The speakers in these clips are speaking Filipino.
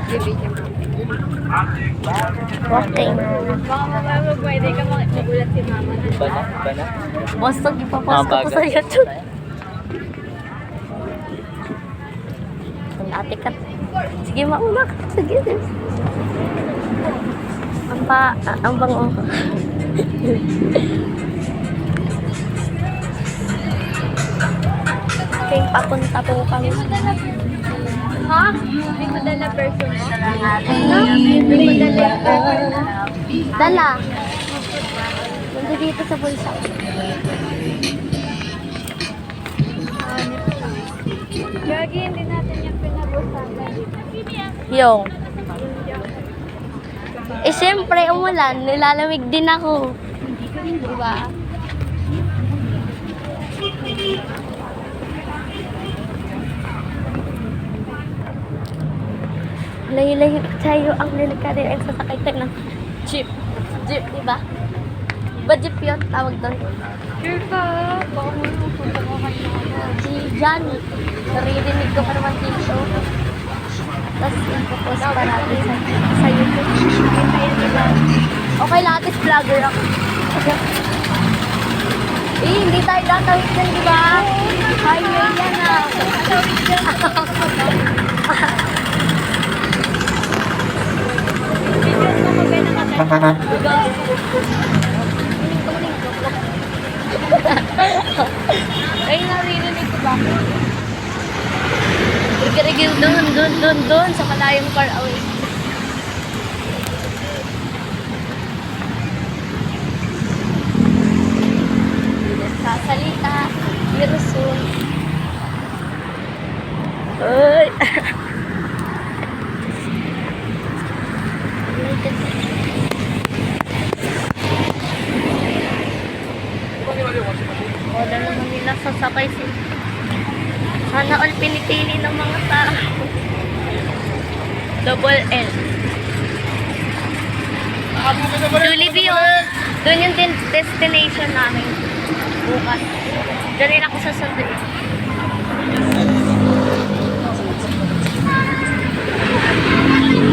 Bibigyan mo. Walking. Baka mamaya pwede ka magulat si mama na. Bana? Bana? Basta ipapost ko po sa YouTube. Ang ate ka. Sige, mauna ka. Sige. Ang bango. Okay, papunta po kami. Ha? May madala person mo? May madala person. Dala. Nandito sa bulsa. Gagi, hindi natin yung pinabusasan. Yung. Eh, siyempre, umulan. Nilalamig din ako. Diba? Layo-layo tayo ang delikado ang sasakay tayo ng jeep. Jeep, diba? Diba jeep yun? Tawag doon. Sure ka? Baka mo nung punta ko kanina. Si Johnny. Naririnig ko pa naman dito. Tapos ipopost pa natin sa YouTube. Okay lang, at least vlogger ako. Hindi tayo tatawid dyan, diba? Highway yan ah. Tawid dyan. Bigyan mo magay na Ay, naririnig ko ba? Rigil doon, sa malayong far away. Sasalita, Yerusul. Ay! Wala naman nila sasakay si... Sana all pinipili ng mga tao. Double L. Jollibee yun. Doon yung destination namin. Bukas. Diyan rin ako sasunod.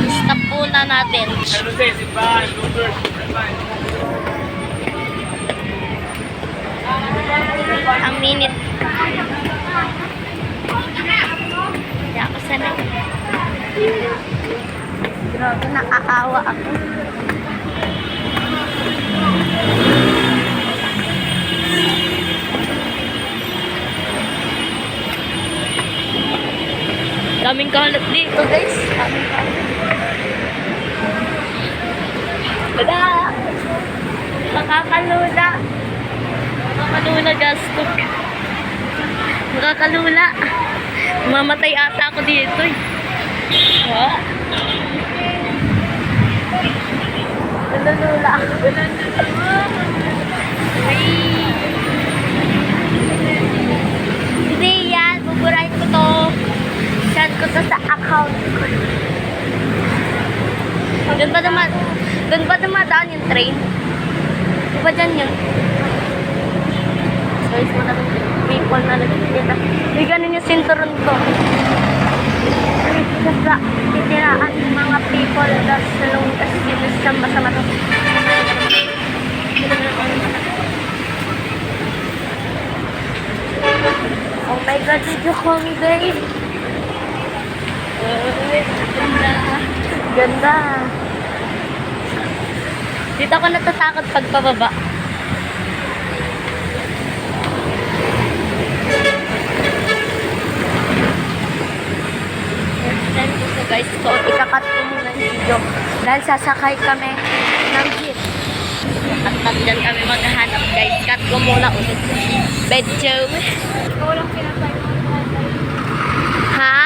Stop muna natin. Ang minute. Hindi ako sanay. Grabe, nakaawa ako. Daming kalat dito, guys. Daming kalat. Bada! Nakakalula. Nakakalula, gastok. Nakakalula. Mamatay ata ako dito eh. Ha? Nalulula ako. Hindi yan. Buburahin ko to. Send ko to sa account ko. Doon ba dumadaan yung train? Diba dyan yun? Guys, maraming people na nagkikita. May ganun yung sinturon ko. Kasi titiraan yung mga people na sa lungkas dito sa masama to. Oh my God, dito kami guys. Ganda. Ganda. Dito ako natatakot pag pababa. So guys, so ikakat ko muna yung video dahil sasakay kami ng jeep. At dyan kami maghahanap guys. Cut ko muna ulit. Bedroom. Ikaw lang pinatay mo. Ha?